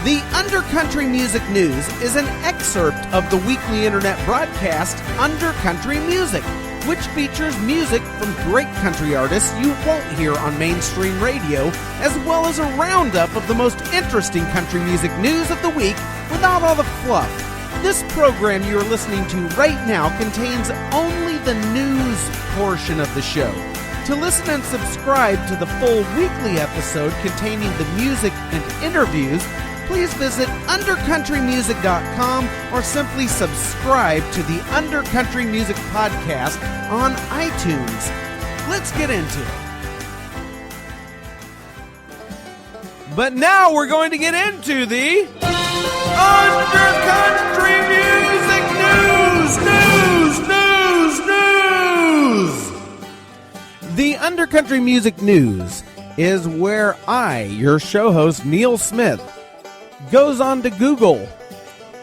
The Undercountry Music News is an excerpt of the weekly internet broadcast Undercountry Music, which features music from great country artists you won't hear on mainstream radio, as well as a roundup of the most interesting country music news of the week without all the fluff. This program you are listening to right now contains only the news portion of the show. To listen and subscribe to the full weekly episode containing the music and interviews, please visit undercountrymusic.com or simply subscribe to the Undercountry Music Podcast on iTunes. Let's get into it. But now we're going to get into the Undercountry Music News! The Undercountry Music News is where I, your show host, Neil Smith, goes on to Google,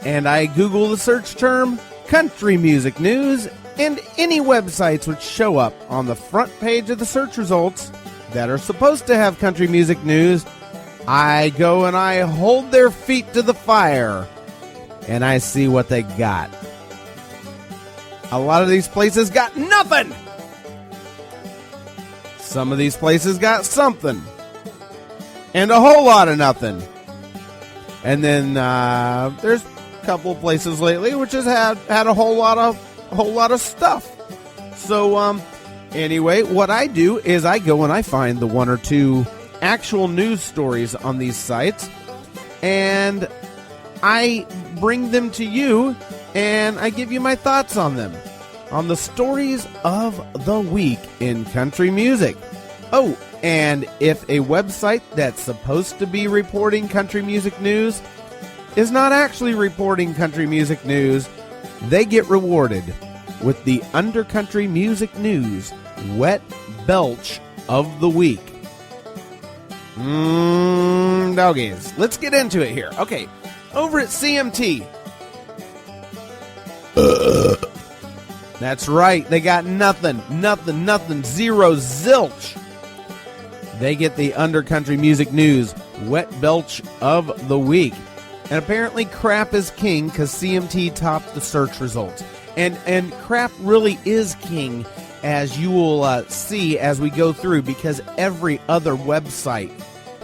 and I Google the search term country music news, and any websites which show up on the front page of the search results that are supposed to have country music news, I go and I hold their feet to the fire, and I see what they got. A lot of these places got nothing. Some of these places got something, and a whole lot of nothing. And then there's a couple of places lately which has had a whole lot of stuff. So anyway, what I do is I go and I find the one or two actual news stories on these sites, and I bring them to you, and I give you my thoughts on them, on the stories of the week in country music. Oh, and if a website that's supposed to be reporting country music news is not actually reporting country music news, they get rewarded with the Undercountry Music News Wet Belch of the Week. Doggies. Let's get into it here. Okay, over at CMT. That's right, they got nothing, zero, zilch. They get the Undercountry Music News Wet Belch of the Week. And apparently crap is king because CMT topped the search results. And crap really is king, as you will see as we go through, because every other website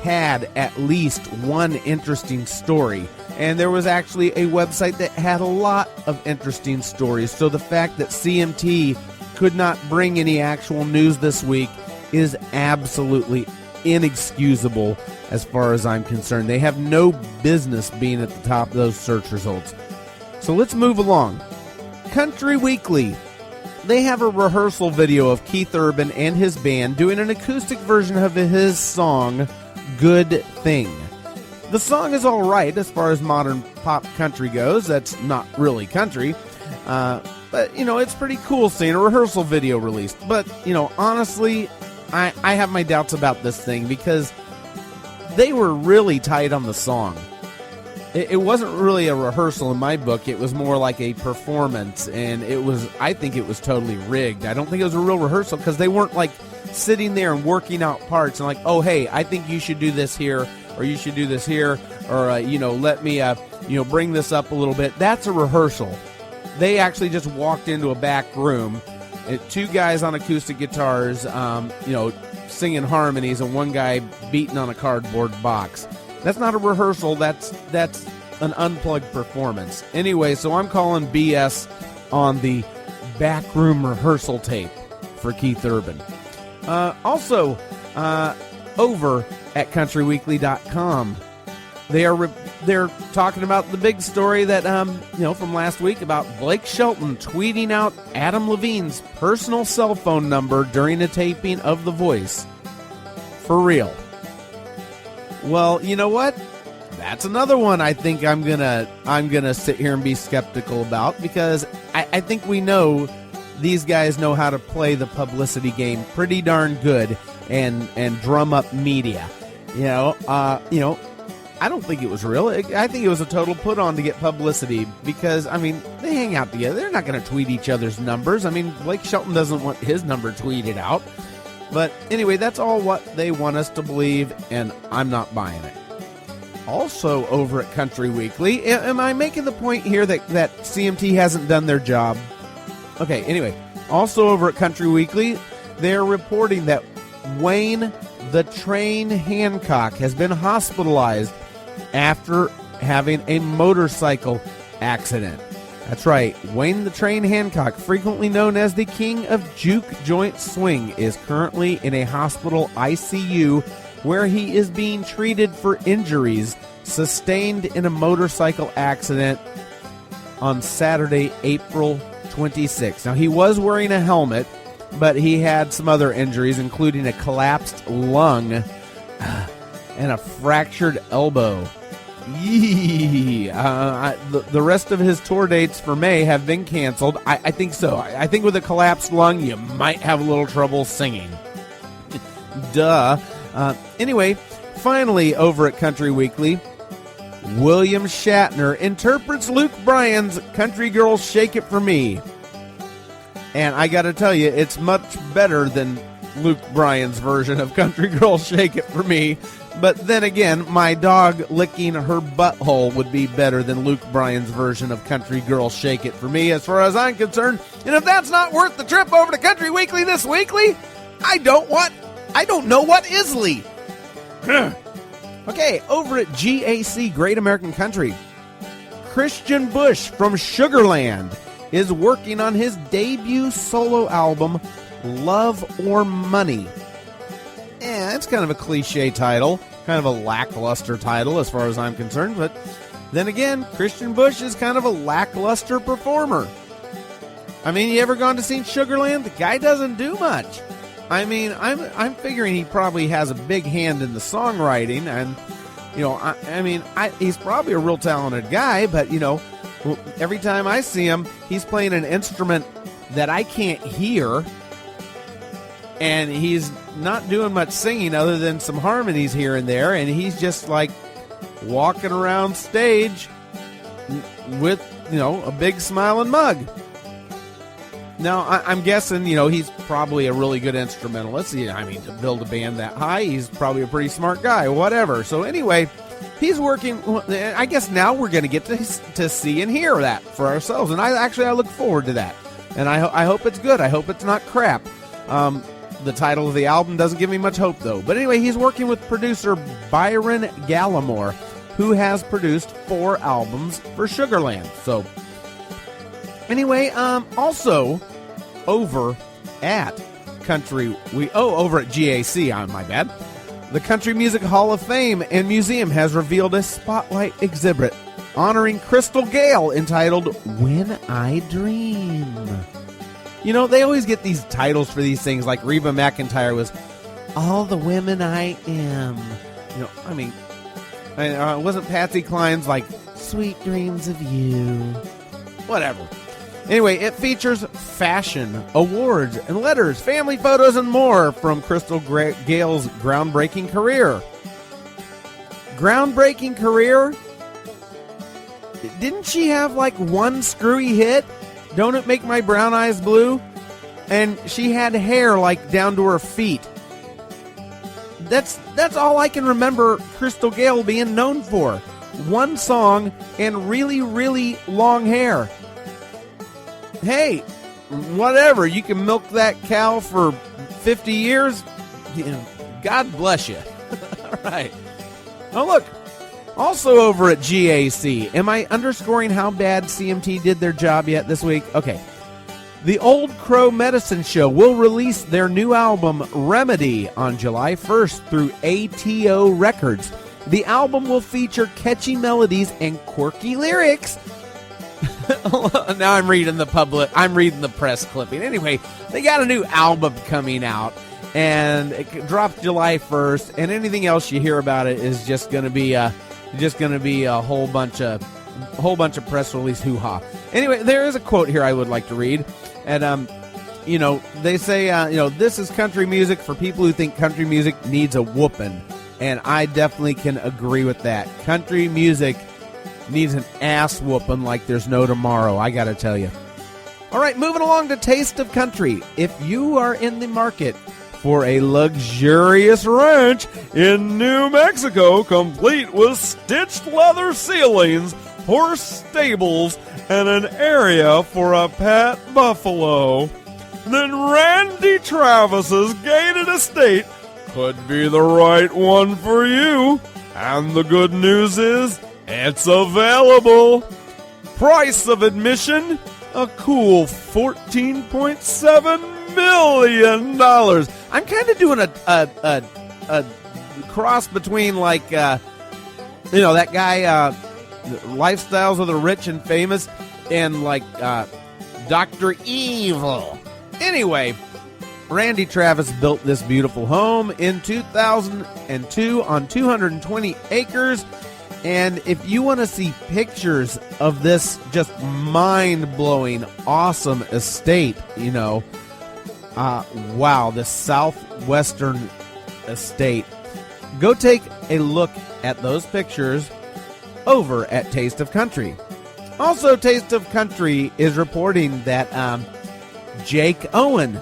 had at least one interesting story. And there was actually a website that had a lot of interesting stories. So the fact that CMT could not bring any actual news this week is absolutely inexcusable as far as I'm concerned. They have no business being at the top of those search results. So let's move along. Country Weekly. They have a rehearsal video of Keith Urban and his band doing an acoustic version of his song, Good Thing. The song is all right as far as modern pop country goes. That's not really country. But, it's pretty cool seeing a rehearsal video released. But, honestly, I have my doubts about this thing because they were really tight on the song. It wasn't really a rehearsal in my book. It was more like a performance, and I think it was totally rigged. I don't think it was a real rehearsal because they weren't like sitting there and working out parts and like, oh, hey, I think you should do this here, or you should do this here, or, let me, bring this up a little bit. That's a rehearsal. They actually just walked into a back room, two guys on acoustic guitars, singing harmonies, and one guy beating on a cardboard box. That's not a rehearsal. That's an unplugged performance. Anyway, so I'm calling BS on the backroom rehearsal tape for Keith Urban. Also, over at countryweekly.com, they're talking about the big story that from last week about Blake Shelton tweeting out Adam Levine's personal cell phone number during a taping of The Voice. For real. Well, you know what? That's another one I think I'm gonna sit here and be skeptical about, because I think we know these guys know how to play the publicity game pretty darn good and drum up media. I don't think it was real. I think it was a total put on to get publicity because, they hang out together. They're not going to tweet each other's numbers. Blake Shelton doesn't want his number tweeted out. But anyway, that's all what they want us to believe, and I'm not buying it. Also over at Country Weekly. Am I making the point here that CMT hasn't done their job? Okay, anyway. Also over at Country Weekly, they're reporting that Wayne the Train Hancock has been hospitalized after having a motorcycle accident. That's right. Wayne the Train Hancock, frequently known as the King of Juke Joint Swing, is currently in a hospital ICU where he is being treated for injuries sustained in a motorcycle accident on Saturday, April 26th. Now, he was wearing a helmet, but he had some other injuries, including a collapsed lung and a fractured elbow. The rest of his tour dates for May have been canceled. I think so. I think with a collapsed lung, you might have a little trouble singing. Duh. Anyway, finally over at Country Weekly, William Shatner interprets Luke Bryan's Country Girl Shake It For Me. And I gotta tell you, it's much better than Luke Bryan's version of Country Girl Shake It For Me. But then again, my dog licking her butthole would be better than Luke Bryan's version of Country Girl Shake It For Me, as far as I'm concerned. And if that's not worth the trip over to Country Weekly this weekly, I don't know what isly. Okay, over at GAC, Great American Country, Kristian Bush from Sugarland is working on his debut solo album, Love or Money. It's kind of a cliche title, kind of a lackluster title as far as I'm concerned, but then again, Kristian Bush is kind of a lackluster performer. I mean, you ever gone to see Sugarland? The guy doesn't do much. I mean, I'm figuring he probably has a big hand in the songwriting, and he's probably a real talented guy, but every time I see him, he's playing an instrument that I can't hear, and he's not doing much singing other than some harmonies here and there, and he's just like walking around stage with, a big smiling mug. Now, I'm guessing, he's probably a really good instrumentalist. To build a band that high, he's probably a pretty smart guy, whatever. So anyway, he's working. I guess now we're going to get to see and hear that for ourselves. And I look forward to that. And I hope it's good. I hope it's not crap. The title of the album doesn't give me much hope, though. But anyway, he's working with producer Byron Gallimore, who has produced 4 albums for Sugarland. So anyway, also over at over at GAC, my bad. The Country Music Hall of Fame and Museum has revealed a spotlight exhibit honoring Crystal Gayle entitled When I Dream. They always get these titles for these things, like Reba McEntire was All the Women I Am. Wasn't Patsy Cline's like Sweet Dreams of You? Whatever. Anyway, it features fashion, awards, and letters, family photos, and more from Crystal Gayle's groundbreaking career. Groundbreaking career? Didn't she have like one screwy hit? Don't It Make My Brown Eyes Blue? And she had hair like down to her feet. That's all I can remember Crystal Gayle being known for. One song and really, really long hair. Hey, whatever. You can milk that cow for 50 years. God bless you. All right. Oh, look. Also over at GAC. Am I underscoring how bad CMT did their job yet this week? Okay. The Old Crow Medicine Show will release their new album, Remedy, on July 1st through ATO Records. The album will feature catchy melodies and quirky lyrics. Now I'm reading the press clipping. Anyway, they got a new album coming out, and it drops July 1st, and anything else you hear about it is just going to be a whole bunch of press release hoo-ha. Anyway, there is a quote here I would like to read, and they say this is country music for people who think country music needs a whooping, and I definitely can agree with that. Country music needs an ass whooping like there's no tomorrow, I gotta tell you. All right, moving along to Taste of Country. If you are in the market for a luxurious ranch in New Mexico, complete with stitched leather ceilings, horse stables, and an area for a pet buffalo. Then Randy Travis's gated estate could be the right one for you. And the good news is, it's available. Price of admission, a cool $14.7 million. I'm kind of doing a cross between, like, that guy, Lifestyles of the Rich and Famous, and, like, Dr. Evil. Anyway, Randy Travis built this beautiful home in 2002 on 220 acres. And if you want to see pictures of this just mind-blowing, awesome estate, wow, the southwestern estate, go take a look at those pictures over at Taste of Country. Also, Taste of Country is reporting that Jake Owen,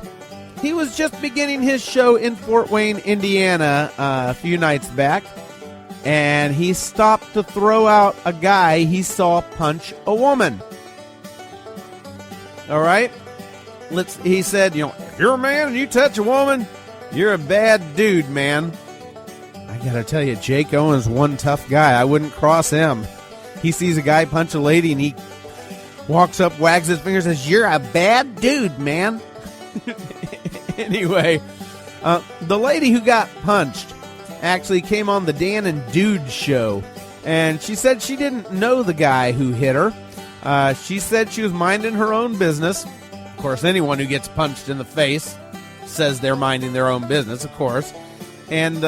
he was just beginning his show in Fort Wayne, Indiana a few nights back, and he stopped to throw out a guy he saw punch a woman. All right? He said, if you're a man and you touch a woman, you're a bad dude, man. I gotta tell you, Jake Owen's one tough guy. I wouldn't cross him. He sees a guy punch a lady and he walks up, wags his fingers, and says, you're a bad dude, man. Anyway, the lady who got punched actually came on the Dan and Dude show, and she said she didn't know the guy who hit her. She said she was minding her own business. Of course, anyone who gets punched in the face says they're minding their own business, of course. And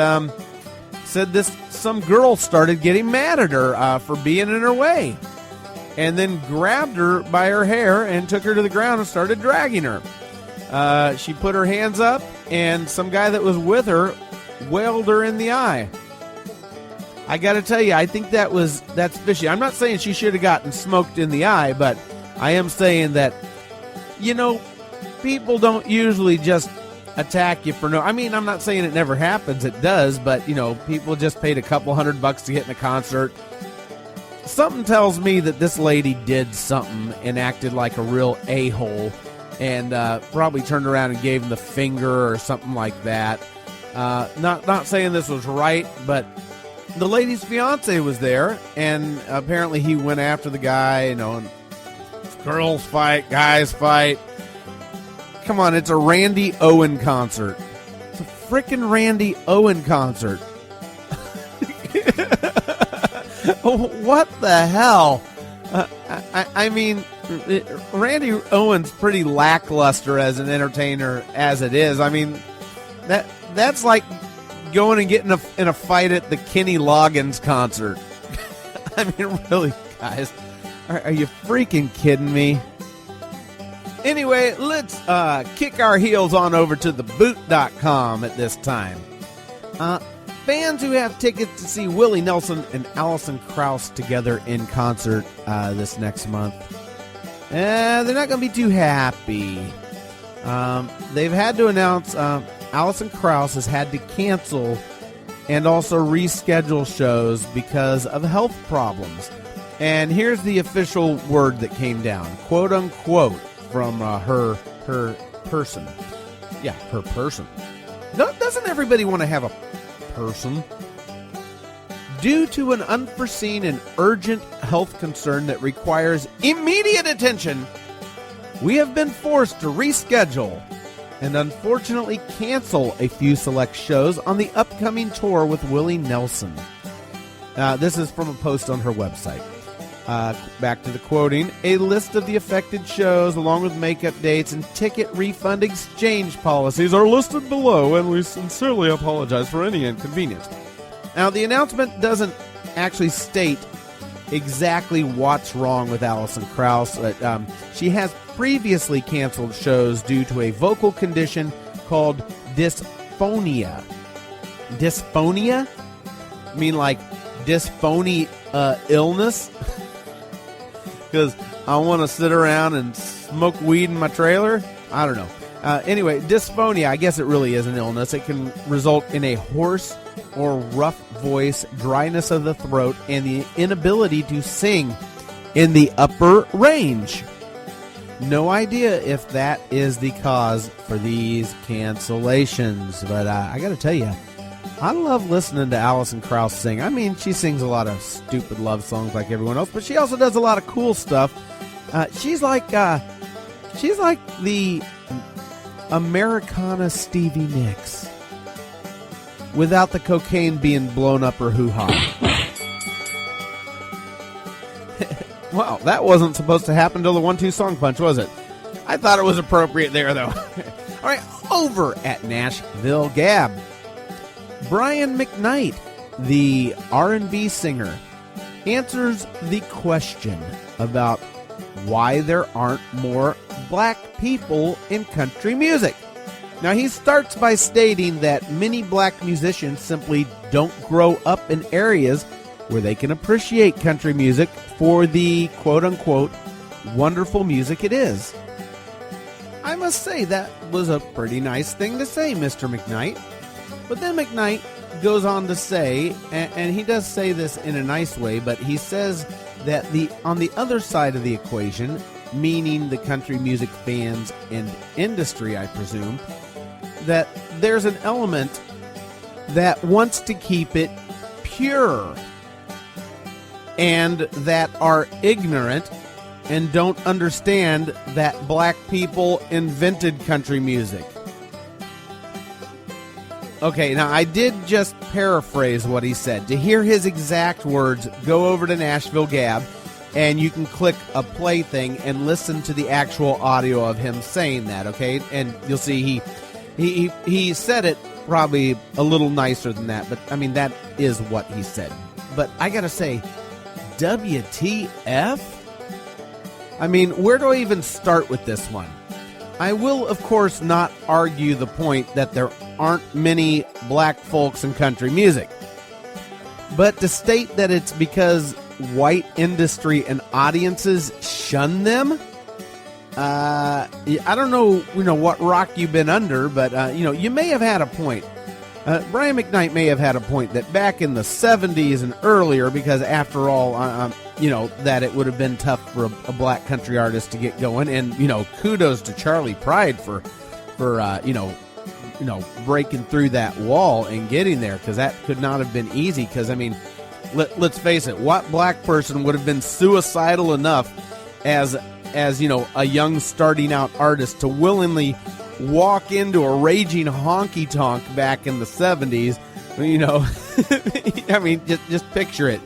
said some girl started getting mad at her for being in her way, and then grabbed her by her hair and took her to the ground and started dragging her. She put her hands up, and some guy that was with her wailed her in the eye. I gotta tell you, I think that's fishy. I'm not saying she should have gotten smoked in the eye, but I am saying that, people don't usually just attack you for no... I mean, I'm not saying it never happens. It does, but, people just paid a couple $100 to get in a concert. Something tells me that this lady did something and acted like a real a-hole, and probably turned around and gave him the finger or something like that. Not saying this was right, but the lady's fiance was there, and apparently he went after the guy, and girls fight, guys fight. Come on, it's a Randy Owen concert. It's a frickin' Randy Owen concert. What the hell? I mean, Randy Owen's pretty lackluster as an entertainer as it is. I mean, that's like going and getting in a fight at the Kenny Loggins concert. I mean, really, guys, are you freaking kidding me? Anyway, let's kick our heels on over to theboot.com at this time. Fans who have tickets to see Willie Nelson and Alison Krauss together in concert this next month, they're not going to be too happy. They've had to announce Alison Krauss has had to cancel and also reschedule shows because of health problems. And here's the official word that came down, quote unquote, from her person. Yeah, her person. Doesn't everybody want to have a person? Due to an unforeseen and urgent health concern that requires immediate attention, we have been forced to reschedule and unfortunately cancel a few select shows on the upcoming tour with Willie Nelson. This is from a post on her website. Back to the quoting. A list of the affected shows, along with makeup dates and ticket refund exchange policies, are listed below, and we sincerely apologize for any inconvenience. Now, the announcement doesn't actually state exactly what's wrong with Alison Krauss. She has previously canceled shows due to a vocal condition called dysphonia. Dysphonia? I mean, like dysphonia illness? Because I want to sit around and smoke weed in my trailer? I don't know. Anyway, dysphonia, I guess it really is an illness. It can result in a hoarse or rough voice, dryness of the throat, and the inability to sing in the upper range. No idea if that is the cause for these cancellations, but I got to tell you, I love listening to Alison Krauss sing. I mean, she sings a lot of stupid love songs like everyone else, but she also does a lot of cool stuff. She's like the Americana Stevie Nicks, without the cocaine being blown up her hoo-ha. Wow, that wasn't supposed to happen till the 1-2 song punch, was it? I thought it was appropriate there, though. All right, over at Nashville Gab, Bryan McKnight, the R&B singer, answers the question about why there aren't more black people in country music. Now, he starts by stating that many black musicians simply don't grow up in areas where they can appreciate country music for the quote-unquote wonderful music it is. I must say that was a pretty nice thing to say, Mr. McKnight. But then McKnight goes on to say, and he does say this in a nice way, but he says that on the other side of the equation, meaning the country music fans and industry, I presume, that there's an element that wants to keep it pure and that are ignorant and don't understand that black people invented country music. Okay, now I did just paraphrase what he said. To hear his exact words, go over to Nashville Gab, and you can click a play thing and listen to the actual audio of him saying that, okay? And you'll see he said it probably a little nicer than that, but I mean, that is what he said. But I gotta say, WTF? I mean, where do I even start with this one? I will, of course, not argue the point that there aren't many black folks in country music. But to state that it's because white industry and audiences shun them, I don't know, what rock you've been under, but, you may have had a point. Bryan McKnight may have had a point that back in the 70s and earlier, because after all, that it would have been tough for a black country artist to get going. And, kudos to Charlie Pride for breaking through that wall and getting there, because that could not have been easy. Because, I mean, let's face it, what black person would have been suicidal enough as a young starting out artist to willingly walk into a raging honky-tonk back in the 70s, I mean, just picture it,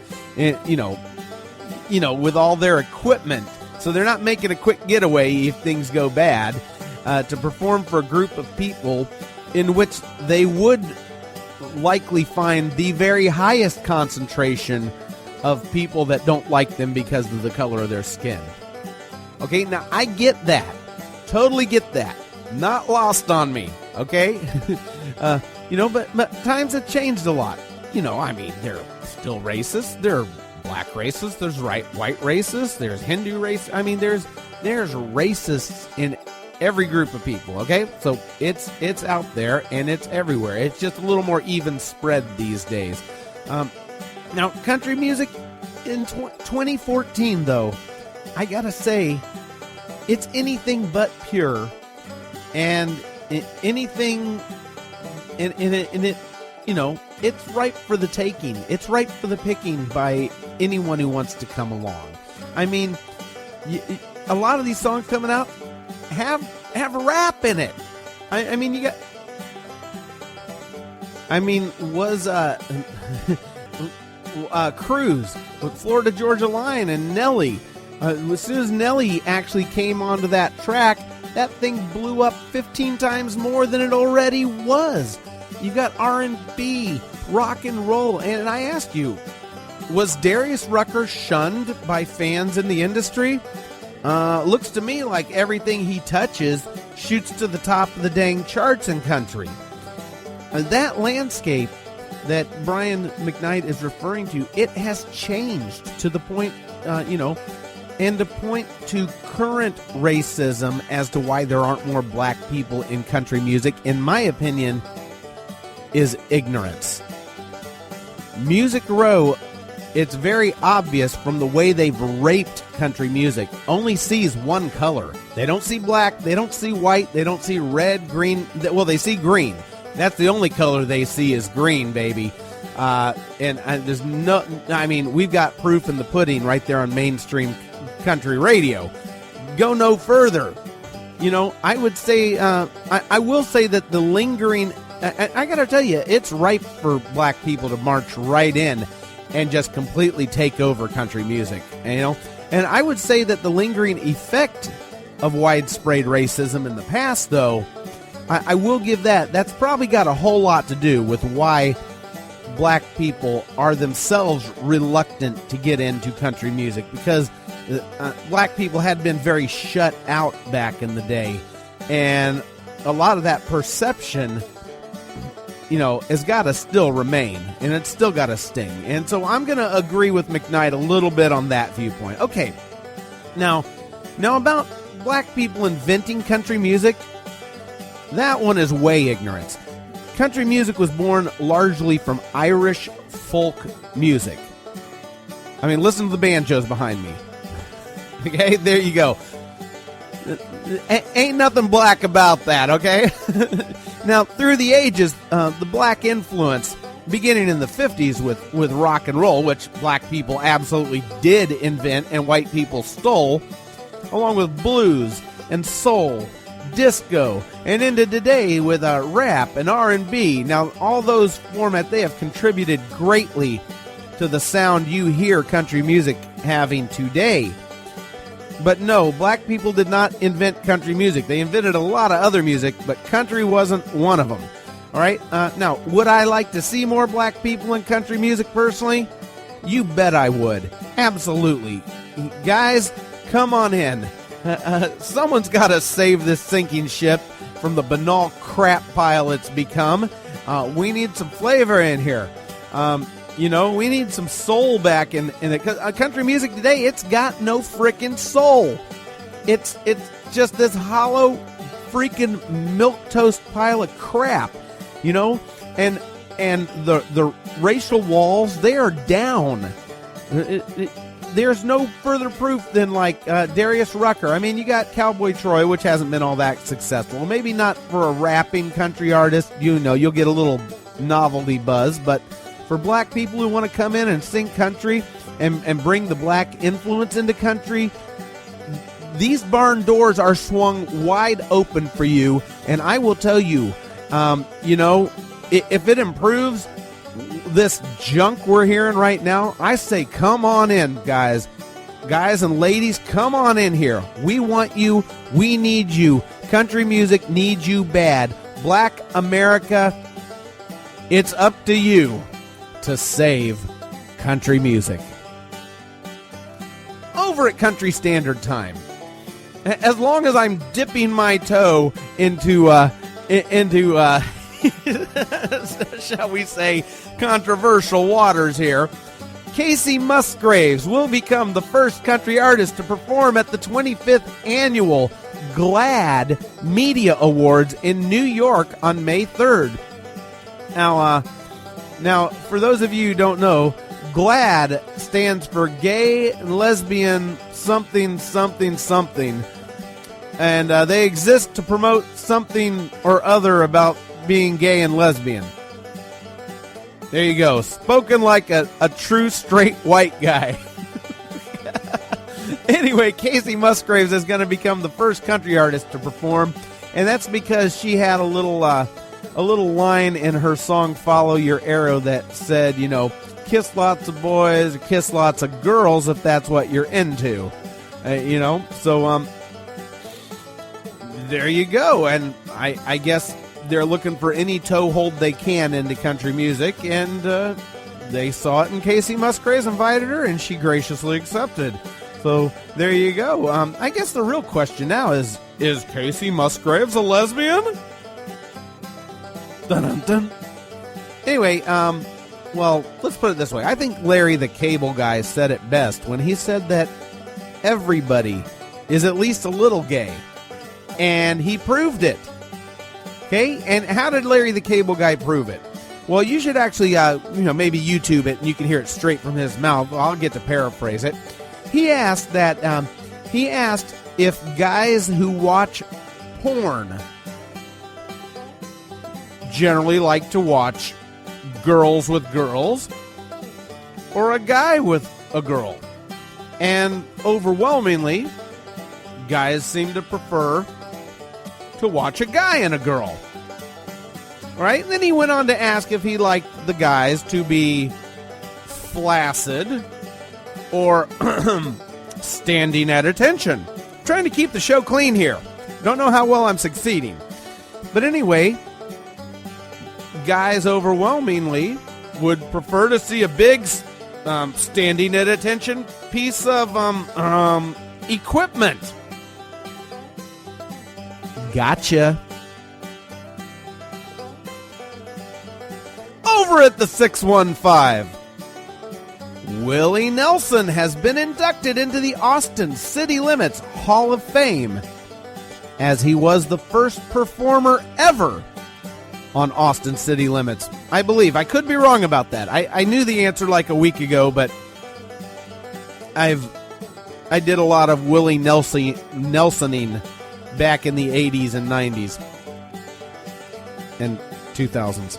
with all their equipment. So they're not making a quick getaway if things go bad, to perform for a group of people in which they would likely find the very highest concentration of people that don't like them because of the color of their skin. Okay, now I get that. Totally get that. Not lost on me, okay? But times have changed a lot. I mean, they're still racist. There are black racists. There's white racists. There's Hindu race. I mean, there's racists in every group of people, okay? So it's out there and it's everywhere. It's just a little more even spread these days. Now, country music in 2014, though, I gotta say, it's anything but pure. And anything in it, it's ripe for the taking. It's ripe for the picking by anyone who wants to come along. I mean, a lot of these songs coming out have rap in it. I mean, you got. I mean, was Cruise with Florida Georgia Line and Nelly. As soon as Nelly actually came onto that track, that thing blew up 15 times more than it already was. You got R&B, rock and roll, and I ask you, was Darius Rucker shunned by fans in the industry? Looks to me like everything he touches shoots to the top of the dang charts in country. That landscape that Bryan McKnight is referring to, it has changed to the point, And to point to current racism as to why there aren't more black people in country music, in my opinion, is ignorance. Music Row, it's very obvious from the way they've raped country music, only sees one color. They don't see black, they don't see white, they don't see red, green. Well, they see green. That's the only color they see is green, baby. And there's no, I mean, we've got proof in the pudding right there on mainstream country radio. Go no further. You know, I would say, I will say that the lingering, I gotta tell you, it's ripe for black people to march right in and just completely take over country music, you know? And I would say that the lingering effect of widespread racism in the past, though, I will give that's probably got a whole lot to do with why black people are themselves reluctant to get into country music, because black people had been very shut out back in the day, and a lot of that perception, you know, has got to still remain, and it's still got to sting. And so I'm going to agree with McKnight a little bit on that viewpoint. Okay, now about black people inventing country music, that one is way ignorance. Country music was born largely from Irish folk music. I mean, listen to the banjos behind me. Okay, there you go. Ain't nothing black about that, okay? Now, through the ages, the black influence, beginning in the 50s with rock and roll, which black people absolutely did invent and white people stole, along with blues and soul, disco, and into today with rap and R&B. Now, all those formats, they have contributed greatly to the sound you hear country music having today. But no, black people did not invent country music. They invented a lot of other music, but country wasn't one of them. All right? Now, would I like to see more black people in country music personally? You bet I would. Absolutely. Guys, come on in. Someone's got to save this sinking ship from the banal crap pile it's become. We need some flavor in here. You know, we need some soul back in it. Country music today, it's got no frickin' soul. It's just this hollow freaking milquetoast pile of crap, you know? And the racial walls, they are down. There's no further proof than like Darius Rucker. I mean, you got Cowboy Troy, which hasn't been all that successful. Maybe not for a rapping country artist. You know, you'll get a little novelty buzz, but for black people who want to come in and sing country and bring the black influence into country, these barn doors are swung wide open for you. And I will tell you, you know, if it improves this junk we're hearing right now, I say come on in, guys. Guys and ladies, come on in here. We want you. We need you. Country music needs you bad. Black America, it's up to you to save country music. Over at Country Standard Time, as long as I'm dipping my toe into shall we say, controversial waters here, Kacey Musgraves will become the first country artist to perform at the 25th annual GLAAD Media Awards in New York on May 3rd. Now, for those of you who don't know, GLAAD stands for gay, lesbian, something, something, something. And they exist to promote something or other about being gay and lesbian. There you go. Spoken like a true straight white guy. Anyway, Kacey Musgraves is going to become the first country artist to perform, and that's because she had a little line in her song "Follow Your Arrow" that said, you know, kiss lots of boys, or kiss lots of girls if that's what you're into. You know, so there you go. And I guess they're looking for any toehold they can into country music, and they saw it, and Kacey Musgraves invited her, and she graciously accepted. So there you go. I guess the real question now is Kacey Musgraves a lesbian? Dun dun dun. Anyway, well, let's put it this way. I think Larry the Cable Guy said it best when he said that everybody is at least a little gay. And he proved it. Okay? And how did Larry the Cable Guy prove it? Well, you should actually, maybe YouTube it and you can hear it straight from his mouth. I'll get to paraphrase it. He asked if guys who watch porn generally like to watch girls with girls or a guy with a girl. And overwhelmingly, guys seem to prefer to watch a guy and a girl. Right? And then he went on to ask if he liked the guys to be flaccid or standing at attention. I'm trying to keep the show clean here. Don't know how well I'm succeeding. But anyway, guys overwhelmingly would prefer to see a big standing at attention piece of equipment. Gotcha. Over at the 615, Willie Nelson has been inducted into the Austin City Limits Hall of Fame, as he was the first performer ever on Austin City Limits. I believe. I could be wrong about that. I knew the answer like a week ago, but I did a lot of Willie Nelsoning back in the 80s and 90s and 2000s.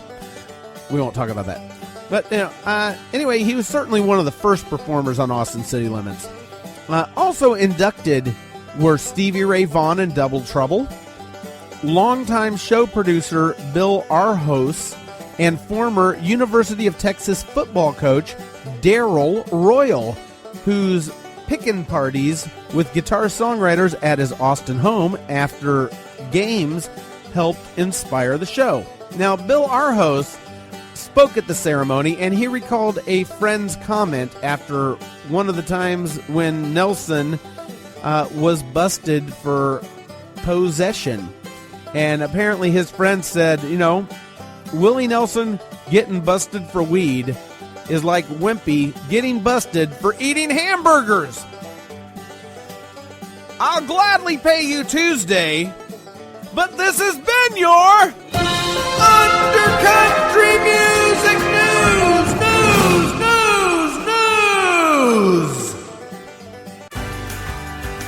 We won't talk about that. But anyway, he was certainly one of the first performers on Austin City Limits. Also inducted were Stevie Ray Vaughan and Double Trouble, longtime show producer Bill Arhos, and former University of Texas football coach Darrell Royal, whose pickin' parties with guitar songwriters at his Austin home after games helped inspire the show. Now, Bill Arhos spoke at the ceremony, and he recalled a friend's comment after one of the times when Nelson was busted for possession. And apparently his friend said, Willie Nelson getting busted for weed is like Wimpy getting busted for eating hamburgers. I'll gladly pay you Tuesday, but this has been your Undercountry Music News.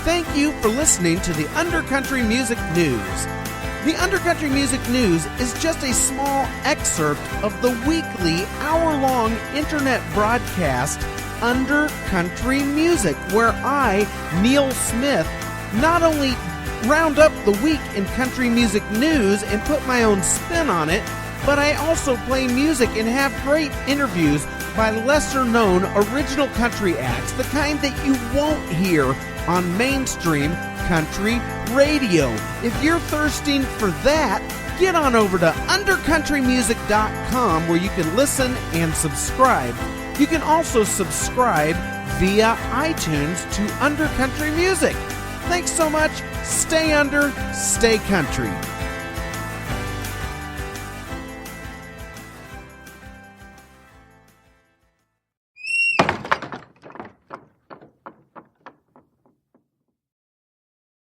Thank you for listening to the Undercountry Music News. The Undercountry Music News is just a small excerpt of the weekly hour-long internet broadcast Undercountry Music, where I, Neil Smith, not only round up the week in country music news and put my own spin on it, but I also play music and have great interviews by lesser-known original country acts, the kind that you won't hear on mainstream country radio. If you're thirsting for that, get on over to undercountrymusic.com, where you can listen and subscribe. You can also subscribe via iTunes to Undercountry Music. Thanks so much. Stay under, stay country.